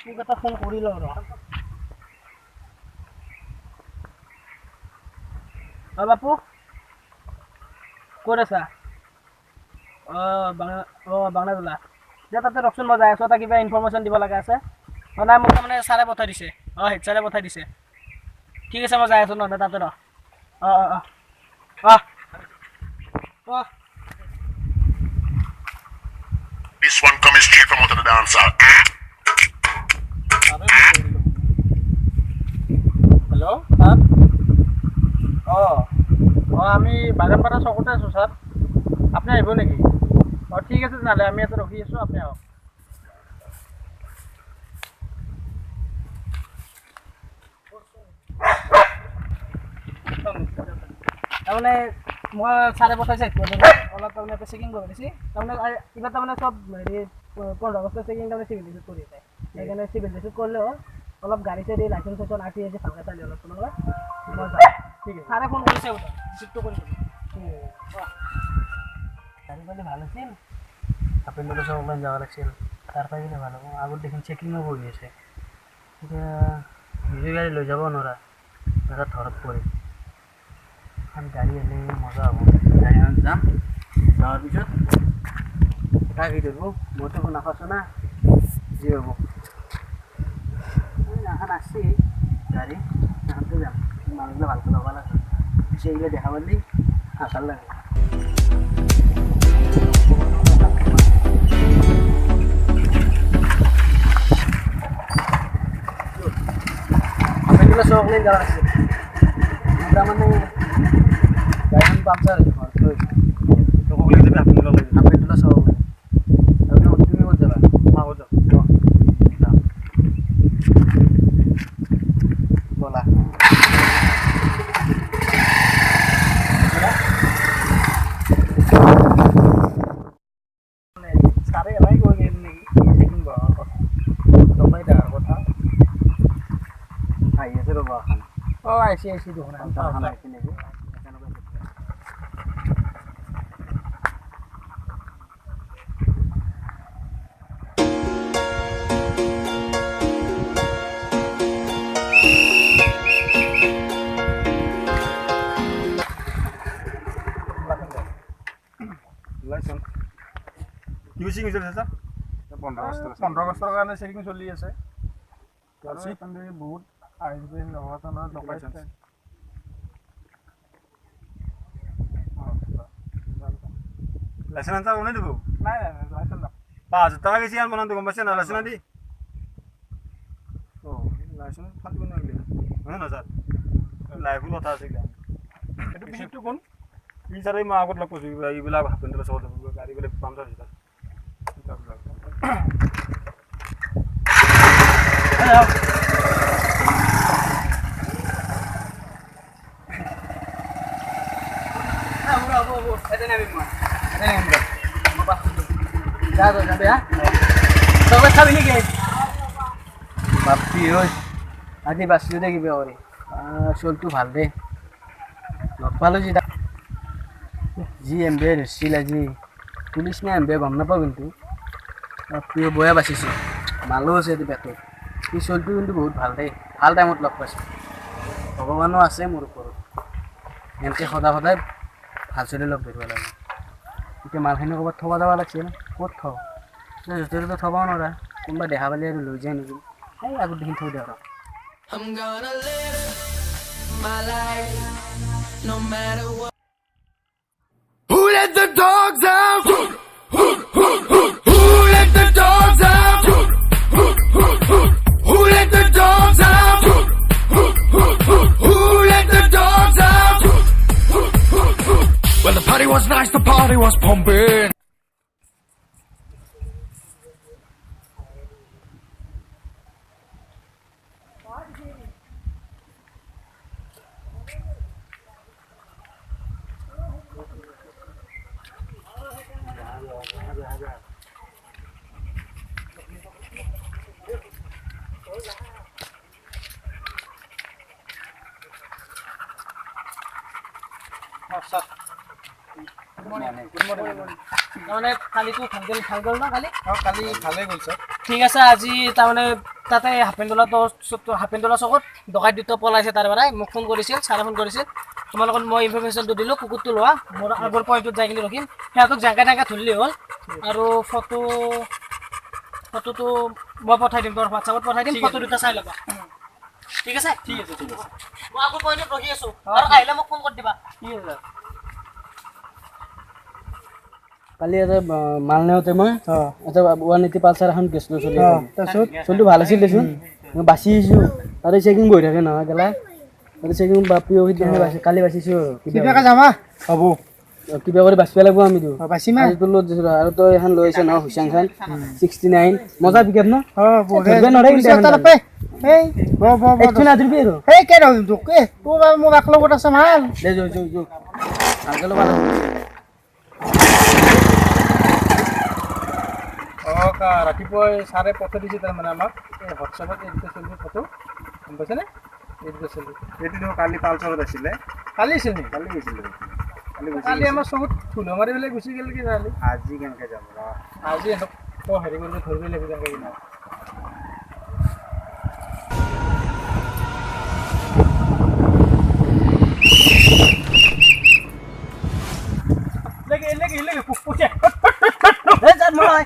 বাপুক এটা ফোন কৰি লওঁ ৰ বাপু ক'ত আছা বাংলাদোলা যে তাতে ৰকচোন মই যাই আছোঁ এটা কিবা ইনফৰমেশ্যন দিব লগা আছে নাই মোক তাৰমানে ছাৰে পঠাই দিছে হেড ছাৰে পঠাই দিছে ঠিক আছে মই যাই আছোঁ নহ'লে তাতে ৰ This one coming straight from out of the dancer. Hello' sir আমি বাগানপাৰা চকতে আছোঁ ছাৰ আপুনি আহিব নেকি ঠিক আছে তেনেহ'লে আমি ইয়াতে ৰখি আছোঁ আপুনি আহক তাৰমানে মই ছাৰে পঠাইছে অলপ তাৰমানে এটা চেকিং কৰি দিছে তাৰমানে কিবা তাৰমানে চব হেৰি 15 আগষ্ট চেকিং তাৰমানে চিভিল ডিচিট কৰি আছে সেইকাৰণে চিভিল ডিচিট কৰিলেও অলপ গাড়ী চাড়ী লাইচেঞ্চ চাইচেঞ্চ আৰ টি আই ভালকৈ চালি অলপ তোমালোকে মই যাম ঠিক আছে ছাৰে ফোন কৰিছে ৰিচিভটো কৰি দিম গাড়ী পালে ভাল আছিল আপেণ্ডলৈ চব অনলাইন যাব লাগিছিল তাৰ পাই কিনে ভাল হ'ব আগত দেখোন চেকিঙো কৰি আছে এতিয়া নিজে গাড়ী লৈ যাব নোৱাৰা তাত ধৰত পৰি গাড়ী আহিলে মজা হ'ব গাড়ীখন যাম যোৱাৰ পিছত তাক হেৰি ধৰিব মইতো শুনা পাইছোঁ না যি হ'ব এখন আছে গাড়ী এখনতে যাম মানুহবিলাক ভালকৈ ল'ব লাগে পিছে এইবিলাক দেখা পালি ভাল লাগে আপেণ্ডলৈ চকলেট যাওয়া আছে মানে গাড়ীখন পামচাৰ চকলেট যাবি আপেণ্ডলৈ চকলেট তুমি ক'ত যাবা ক'ত যাম ব'লা ছাৰে এলাই কৈ গ'ল নেকি চেকিং বহাৰ কথা গম পাই তাৰ কথা আহি আছে ৰ'বা এখন আহিছে দেখোন এখন আহিছে নেকি চেকিং চলি আছে 15 আগষ্টৰ কাৰণে চেকিং চলি আছে বহুত আইন অঘটনৰ ডকাইছে লাইচেন্স এটা বনাই দিব নাই লাইচেন্স 5000 টাকা গেছি আর বনাতে গম পাইছে না লাইসেন্স দি ও লাইসেন্স ফালতু বনাইলে হয় না স্যার লাইভুল কথা আছে কি এটো বিশেষটো কোন বিচাৰে মই আগত লগ কৰিছো এইবিলাক হাপেণ্ডলৈ চব গাড়ী গলে পামচাৰ হৈছে হেল্ল' বাপি ঐ আজি বাচিলোঁ দে কিবা কৰি চলটো ভাল দে লগ পালোঁ যি এম বি ধৰিছিল আজি পুলিচ নে এম বি গম নাপাওঁ কিন্তু বাপি বয়া বাচিছোঁ মালো আছে পেটত এই চলটো কিন্তু বহুত ভাল দেই ভাল টাইমত লগ পাইছোঁ ভগৱানো আছে মোৰ ওপৰত এনেকৈ সদায় সদায় ভাল চলি লগ ধৰিব লাগে এতিয়া মালখিনি ক'ৰবাত থব যাব লাগিছিল ক'ত থওঁ য'তে ত'তে থ'বও নোৱাৰা কোনোবা দেখা পালে আৰু লৈ যায় নেকি এই আগত দেখি থৈ দিওঁ আৰু I'm gonna live my life no matter what. Who let the dogs out? Who let the dogs out? Who let the dogs out? Who let the dogs out? Well, the party was nice, the party was pumping. Good morning. তাৰমানে কালিতো ভাল গ'ল না কালি কালি ভালে গ'ল sir ঠিক আছে আজি তাৰমানে তাতে হাফেন্দোলা চকত ডকাইত দুটা পলাইছে তাৰ পৰাই মোক ফোন কৰিছিল ছাৰে ফোন কৰিছিল তোমাৰ লগত মই ইনফৰমেশ্যনটো দিলোঁ কুকুৰটো লোৱা মোৰ আগৰ পইণ্টত যাই কিনে ৰখিম সিহঁতক জাগা ধৰিলেই হ'ল আৰু ফটোটো মই পঠাই দিম তোমাৰ হোৱাটছআপত পঠাই দিম ফটো দুটা চাই ল'বা ঠিক আছে মই আগৰ পইণ্টত ৰখি আছোঁ আৰু আহিলে মোক ফোন কৰি দিবা ঠিক আছে কালি এটা মাল নেওঁতে মই এটা 180 পালচাৰ এখন গৈছিলোঁ চলি তাৰপিছত চলিটো ভাল আছিল দেচোন বাচি আহিছোঁ তাতে চেকিং বহি থাকে নহয় গেলা তাতে চেকিং বাপিও বাচি কালি বাচিছোঁ কিবাকে যামা হ'ব কিবা কৰি বাচিব লাগিব আমিতো আজিতো লৈ দিছিলোঁ আৰু তই এখন লৈ আহিছ নহয় হুছেইন খান 69 মজা পিকআপ ন ধৰিব নোৱাৰে কিন্তু একচোন আদৰিবি আৰু এই কে ৰহিম তোক তোৰ মোৰ বাক লগত আছে মাল দে যো ভালকে ল'ব লাগিব ৰাতিপুৱাই ছাৰে পঠাই দিছে তাৰমানে আমাক এই হোৱাটছআপত এইটো চলি ফটো গম পাইছেনে এইটো চলি এইটো কালি পালচাৰত আছিলে কালি আছিল নেকি কালি গৈছিলে কালি আমাৰ চকুত ফুল মাৰি পেলাই গুচি গ'ল কি জানি আজি কেনেকৈ যাব আজি হেৰি কৰিব ধৰিব লাগিব কেনেকৈ কিনা Lagi, pucet. Jangan mulai.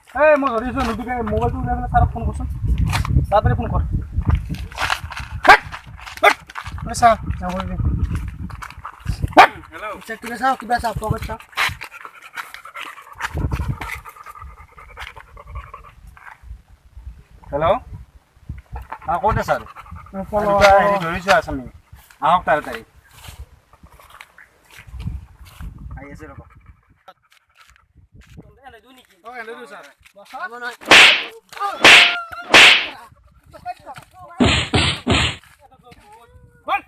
Hey, mau dari sana juga mobile tuh udah sarap phone kosan. Saat ini phone kor. Bisa, yang boleh. Hello. Cek kita sao, pocket sao. Hello. Aku udah sar. Follow. Ini dari siapa sami? Ahok tarik. Ayo sih rokok. Oh, yang dulu sar. Bon.